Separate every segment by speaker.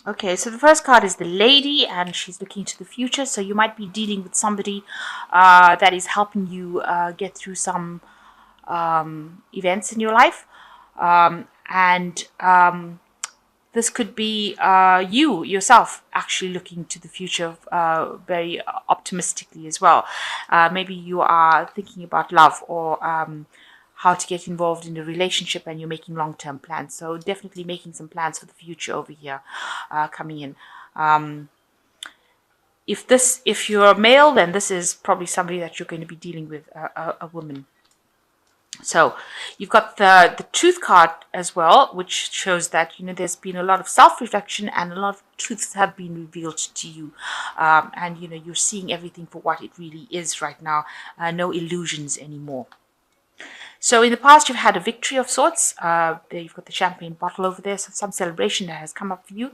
Speaker 1: Okay, so the first card is the lady, and she's looking to the future. So you might be dealing with somebody that is helping you get through some events in your life. And this could be you yourself actually looking to the future very optimistically as well. Maybe you are thinking about love or how to get involved in a relationship, and you're making long-term plans. So definitely making some plans for the future over here coming in. Um, if you're a male, then this is probably somebody that you're going to be dealing with, a woman. So you've got the truth card as well, which shows that there's been a lot of self-reflection and a lot of truths have been revealed to you, and you're seeing everything for what it really is right now. No illusions anymore. So in the past, you've had a victory of sorts. There you've got the champagne bottle over there, so some celebration that has come up for you.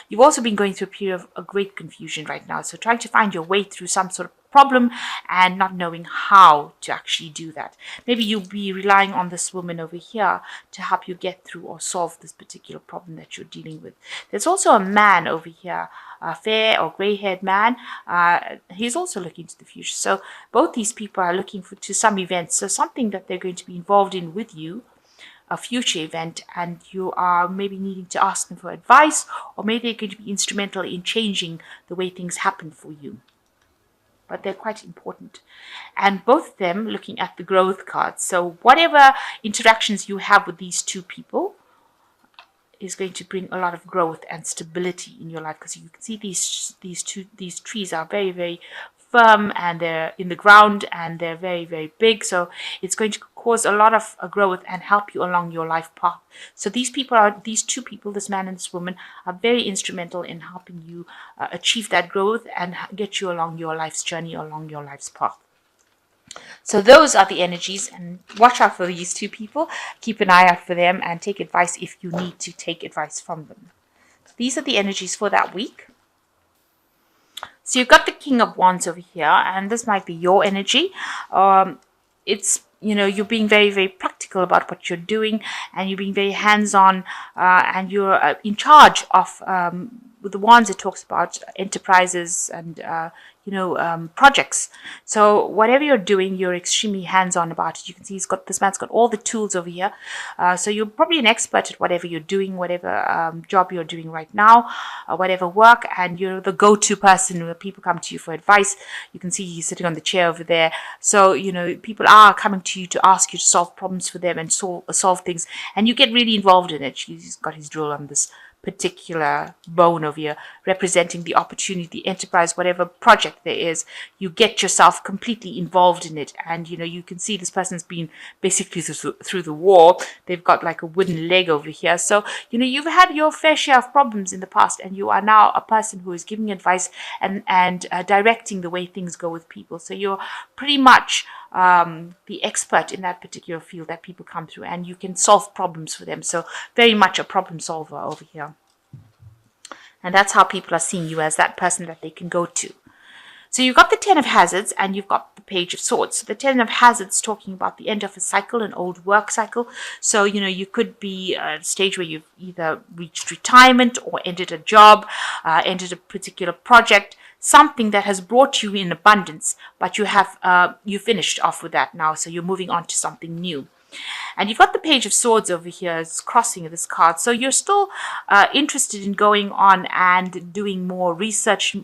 Speaker 1: You've also been going through a period of a great confusion right now, so trying to find your way through some sort of problem and not knowing how to actually do that. Maybe you'll be relying on this woman over here to help you get through or solve this particular problem that you're dealing with. There's also a man over here, a fair or gray-haired man. He's also looking to the future. So both these people are looking to some events, so something that they're going to be involved in with you, a future event, and you are maybe needing to ask them for advice, or maybe they're going to be instrumental in changing the way things happen for you. But they're quite important. And both of them looking at the growth cards. So whatever interactions you have with these two people is going to bring a lot of growth and stability in your life, because you can see these trees are very, very firm, and they're in the ground, and they're very, very big. So it's going to cause a lot of growth and help you along your life path. So these two people, this man and this woman, are very instrumental in helping you achieve that growth and get you along your life's journey, along your life's path. So those are the energies, and watch out for these two people. Keep an eye out for them and take advice if you need to take advice from them. So these are the energies for that week. So you've got the King of Wands over here, and this might be your energy. It's you're being very, very practical about what you're doing, and you're being very hands-on, and you're in charge of. With the wands, it talks about enterprises and projects. So whatever you're doing, you're extremely hands-on about it. You can see this man's got all the tools over here. So you're probably an expert at whatever you're doing, whatever job you're doing right now, whatever work, and you're the go-to person when people come to you for advice. You can see he's sitting on the chair over there. So people are coming to you to ask you to solve problems for them and solve things, and you get really involved in it. He's got his drill on this particular bone over here, representing the opportunity, the enterprise, whatever project there is. You get yourself completely involved in it, and you can see this person's been basically through the war. They've got like a wooden leg over here. So you've had your fair share of problems in the past, and you are now a person who is giving advice and directing the way things go with people. So you're pretty much the expert in that particular field that people come through, and you can solve problems for them. So very much a problem solver over here. And that's how people are seeing you, as that person that they can go to. So you've got the Ten of Hazards, and you've got the Page of Swords. So the Ten of Hazards talking about the end of a cycle, an old work cycle. So, you could be at a stage where you've either reached retirement or ended a job, ended a particular project, something that has brought you in abundance, but you finished off with that now. So you're moving on to something new. And you've got the Page of Swords over here, it's crossing this card. So you're still interested in going on and doing more research. You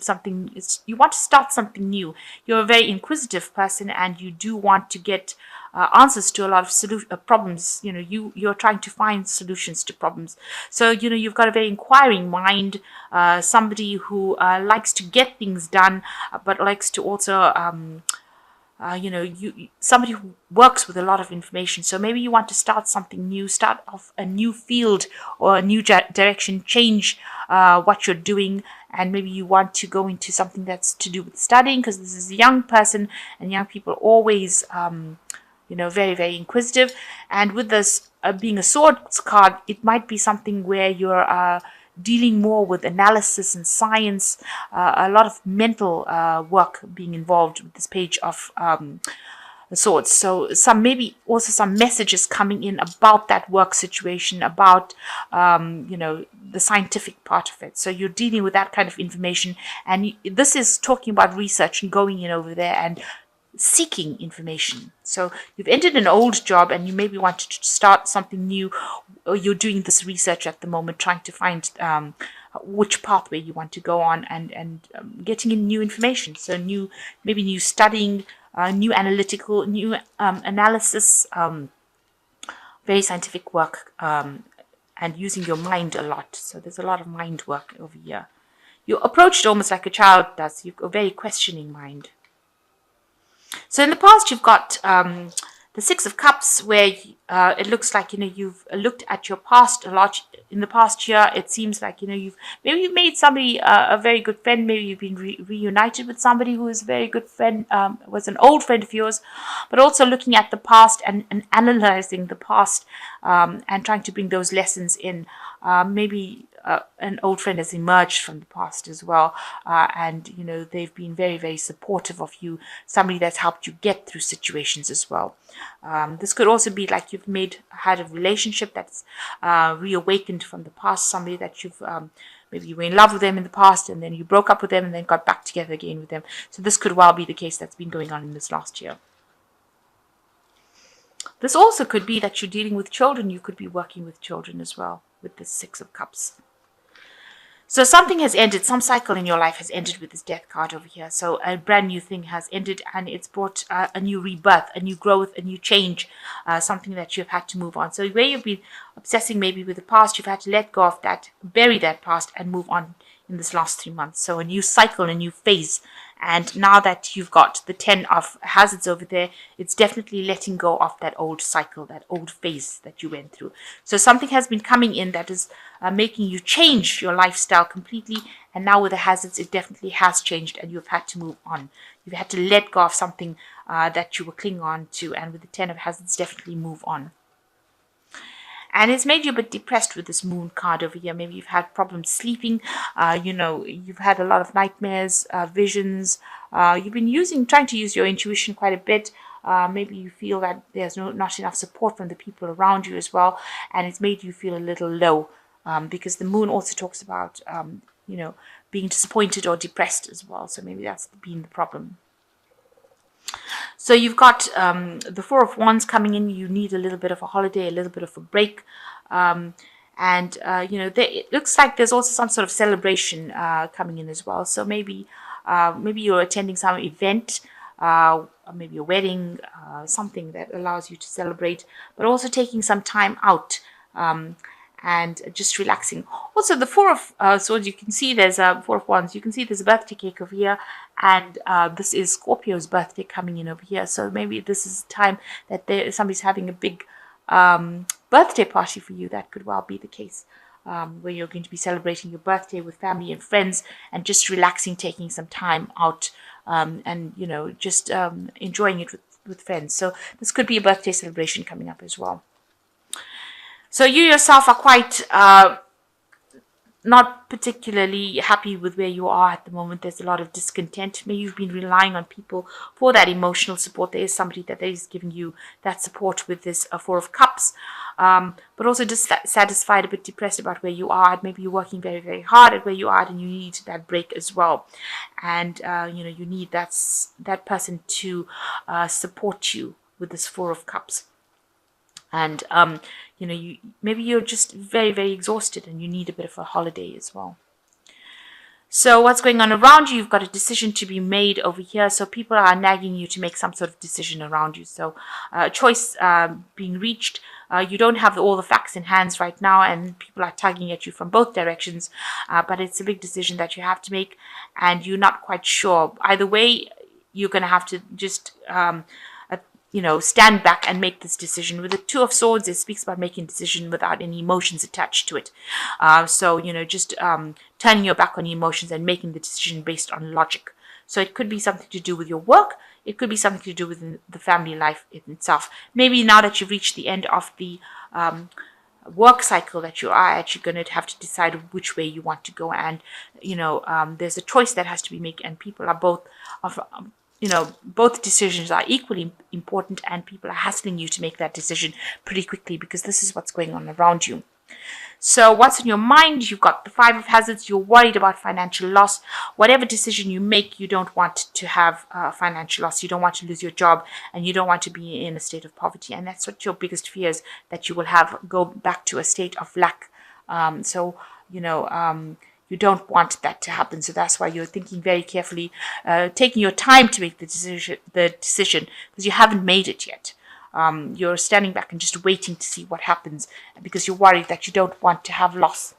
Speaker 1: want to start something new. You're a very inquisitive person, and you do want to get answers to a lot of problems. You're trying to find solutions to problems. So you've got a very inquiring mind. Somebody who likes to get things done, but likes to also somebody who works with a lot of information. So maybe you want to start something new, start off a new field or a new direction, change what you're doing, and maybe you want to go into something that's to do with studying, because this is a young person, and young people are always very, very inquisitive. And with this being a swords card, it might be something where you're dealing more with analysis and science, a lot of mental work being involved with this Page of Swords. So maybe also some messages coming in about that work situation, about the scientific part of it. So you're dealing with that kind of information, and this is talking about research and going in over there and seeking information. So you've ended an old job and you maybe want to start something new, or you're doing this research at the moment, trying to find which pathway you want to go on, and getting in new information. So maybe new studying, new analytical, new analysis, very scientific work, and using your mind a lot. So there's a lot of mind work over here. You approach it almost like a child does. You've got a very questioning mind. So in the past, you've got the Six of Cups, where it looks like you've looked at your past a lot. In the past year, it seems like you've made somebody a very good friend. Maybe you've been reunited with somebody who is a very good friend, was an old friend of yours. But also looking at the past and analyzing the past, and trying to bring those lessons in. Maybe an old friend has emerged from the past as well, and they've been very, very supportive of you. Somebody that's helped you get through situations as well. This could also be like you've had a relationship that's reawakened from the past. Somebody that you've maybe you were in love with them in the past, and then you broke up with them, and then got back together again with them. So this could well be the case that's been going on in this last year. This also could be that you're dealing with children. You could be working with children as well with the Six of Cups. So something has ended, some cycle in your life has ended with this Death card over here. So a brand new thing has ended, and it's brought a new rebirth, a new growth, a new change, something that you've had to move on. So where you've been obsessing maybe with the past, you've had to let go of that, bury that past, and move on in this last 3 months. So a new cycle, a new phase. And now that you've got the 10 of hazards over there, it's definitely letting go of that old cycle, that old phase that you went through. So something has been coming in that is making you change your lifestyle completely. And now with the hazards, it definitely has changed, and you've had to move on. You've had to let go of something that you were clinging on to. And with the 10 of hazards, definitely move on. And it's made you a bit depressed with this moon card over here. Maybe you've had problems sleeping. You've had a lot of nightmares, visions. You've been trying to use your intuition quite a bit. Maybe you feel that there's not enough support from the people around you as well. And it's made you feel a little low, because the moon also talks about, being disappointed or depressed as well. So maybe that's been the problem. So you've got the Four of Wands coming in. You need a little bit of a holiday, a little bit of a break. It looks like there's also some sort of celebration coming in as well. So maybe you're attending some event, maybe a wedding, something that allows you to celebrate, but also taking some time out. And just relaxing. Also, the Four of Swords, you can see there's a Four of Wands. You can see there's a birthday cake over here, and this is Scorpio's birthday coming in over here. So maybe this is time that somebody's having a big birthday party for you. That could well be the case, where you're going to be celebrating your birthday with family and friends, and just relaxing, taking some time out, and just enjoying it with friends. So this could be a birthday celebration coming up as well. So you yourself are quite not particularly happy with where you are at the moment. There's a lot of discontent. Maybe you've been relying on people for that emotional support. There is somebody that is giving you that support with this Four of Cups, but also dissatisfied, a bit depressed about where you are. Maybe you're working very, very hard at where you are, and you need that break as well. And you need that person to support you with this Four of Cups. And maybe you're just very, very exhausted, and you need a bit of a holiday as well. So what's going on around you? You've got a decision to be made over here. So people are nagging you to make some sort of decision around you. So a choice being reached. You don't have all the facts in hands right now, and people are tugging at you from both directions. But it's a big decision that you have to make, and you're not quite sure. Either way, you're going to have to just stand back and make this decision. With the Two of Swords, it speaks about making a decision without any emotions attached to it. Just turning your back on the emotions and making the decision based on logic. So it could be something to do with your work. It could be something to do with the family life itself. Maybe now that you've reached the end of the work cycle that you are at, you're going to have to decide which way you want to go. And, there's a choice that has to be made, and people are both both decisions are equally important, and people are hassling you to make that decision pretty quickly because this is what's going on around you. So what's in your mind? You've got the Five of Hazards. You're worried about financial loss. Whatever decision you make, you don't want to have financial loss. You don't want to lose your job, and you don't want to be in a state of poverty. And that's what your biggest fear is, that you will go back to a state of lack. So, you don't want that to happen. So that's why you're thinking very carefully, taking your time to make the decision, because you haven't made it yet. You're standing back and just waiting to see what happens because you're worried that you don't want to have loss.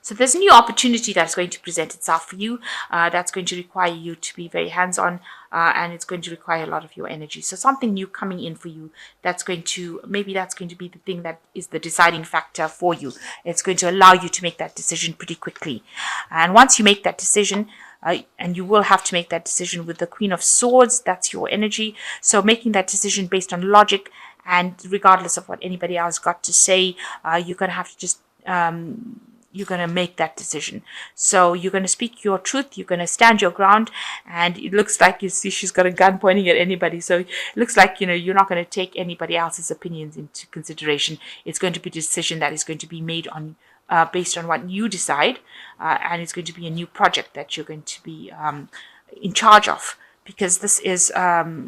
Speaker 1: So there's a new opportunity that's going to present itself for you. That's going to require you to be very hands-on, and it's going to require a lot of your energy. So something new coming in for you, maybe that's going to be the thing that is the deciding factor for you. It's going to allow you to make that decision pretty quickly. And once you make that decision, and you will have to make that decision with the Queen of Swords, that's your energy. So making that decision based on logic, and regardless of what anybody else got to say, you're going to have to just you're going to make that decision. So you're going to speak your truth. You're going to stand your ground. And it looks like, you see, she's got a gun pointing at anybody. So it looks like, you're not going to take anybody else's opinions into consideration. It's going to be a decision that is going to be made on based on what you decide. And it's going to be a new project that you're going to be in charge of. Because this is,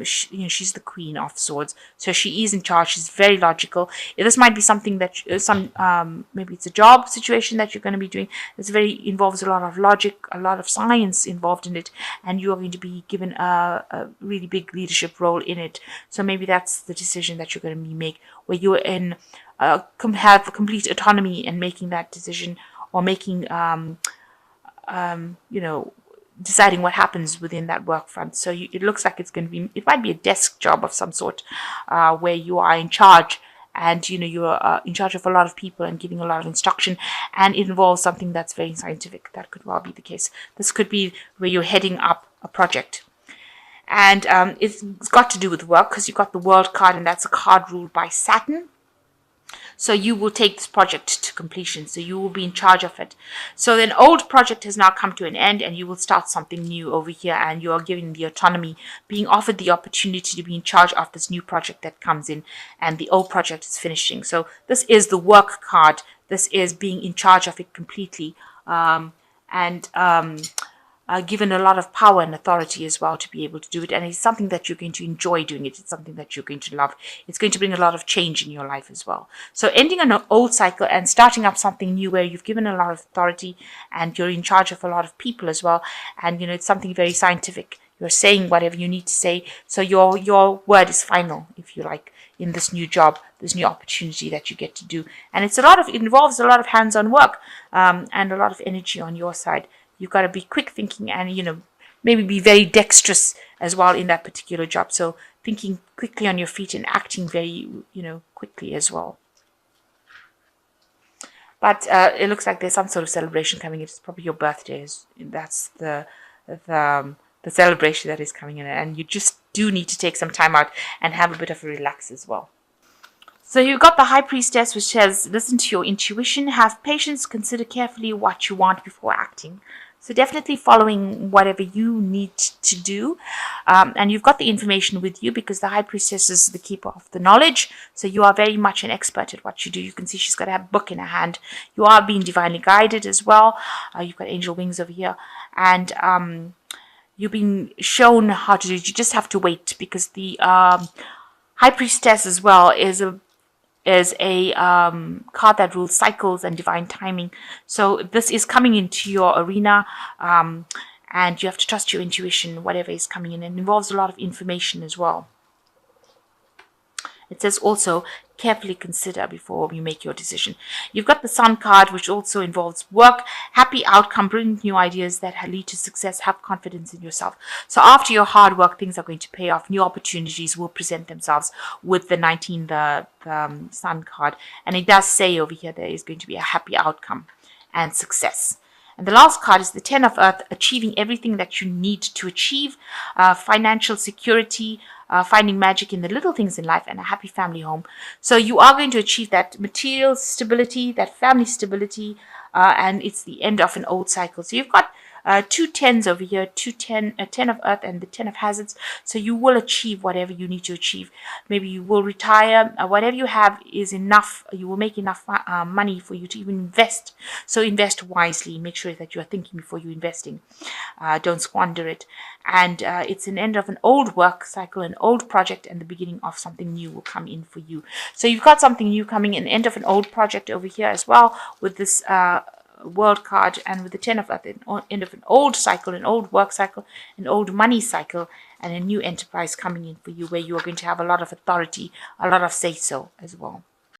Speaker 1: she's the Queen of Swords, so she is in charge. She's very logical. This might be something that maybe it's a job situation that you're going to be doing. This involves a lot of logic, a lot of science involved in it, and you are going to be given a really big leadership role in it. So maybe that's the decision that you're going to make, where you're have complete autonomy in making that decision, or making deciding what happens within that work front. So it looks like it might be a desk job of some sort, where you are in charge, and you're in charge of a lot of people and giving a lot of instruction, and it involves something that's very scientific. That could well be the case. This could be where you're heading up a project. And it's got to do with work, because you've got the World card, and that's a card ruled by Saturn. So you will take this project to completion. So you will be in charge of it. So an old project has now come to an end, and you will start something new over here, and you are given the autonomy, being offered the opportunity to be in charge of this new project that comes in, and the old project is finishing. So this is the work card. This is being in charge of it completely, given a lot of power and authority as well to be able to do it. And it's something that you're going to enjoy doing it. It's something that you're going to love. It's going to bring a lot of change in your life as well. So ending an old cycle and starting up something new, where you've given a lot of authority and you're in charge of a lot of people as well. And, it's something very scientific. You're saying whatever you need to say. So your word is final, if you like, in this new job, this new opportunity that you get to do. And it involves a lot of hands-on work, and a lot of energy on your side. You've got to be quick thinking, and, maybe be very dexterous as well in that particular job. So thinking quickly on your feet and acting very, quickly as well. But it looks like there's some sort of celebration coming in. It's probably your birthday. That's the celebration that is coming in. And you just do need to take some time out and have a bit of a relax as well. So you've got the High Priestess, which says, listen to your intuition, have patience, consider carefully what you want before acting. So definitely following whatever you need to do. And you've got the information with you, because the High Priestess is the keeper of the knowledge. So you are very much an expert at what you do. You can see she's got a book in her hand. You are being divinely guided as well. You've got angel wings over here. And you've been shown how to do it. You just have to wait, because the High Priestess as well is a card that rules cycles and divine timing. So this is coming into your arena, and you have to trust your intuition, whatever is coming in. It involves a lot of information as well. It says also, carefully consider before you make your decision. You've got the Sun card, which also involves work, happy outcome, brilliant new ideas that lead to success, have confidence in yourself. So after your hard work, things are going to pay off. New opportunities will present themselves with the 19, the Sun card. And it does say over here there is going to be a happy outcome and success. And the last card is the Ten of Earth, achieving everything that you need to achieve, financial security, finding magic in the little things in life, and a happy family home. So you are going to achieve that material stability, that family stability, and it's the end of an old cycle. So you've got two tens over here, a 10 of earth and the 10 of hazards. So you will achieve whatever you need to achieve. Maybe you will retire. Whatever you have is enough. You will make enough money for you to even invest. So invest wisely. Make sure that you are thinking before you investing. Don't squander it. And it's an end of an old work cycle, an old project, and the beginning of something new will come in for you. So you've got something new coming in, end of an old project over here as well with this world card, and with the 10 of earth, end of an old cycle, an old work cycle, an old money cycle, and a new enterprise coming in for you where you are going to have a lot of authority, a lot of say so as well.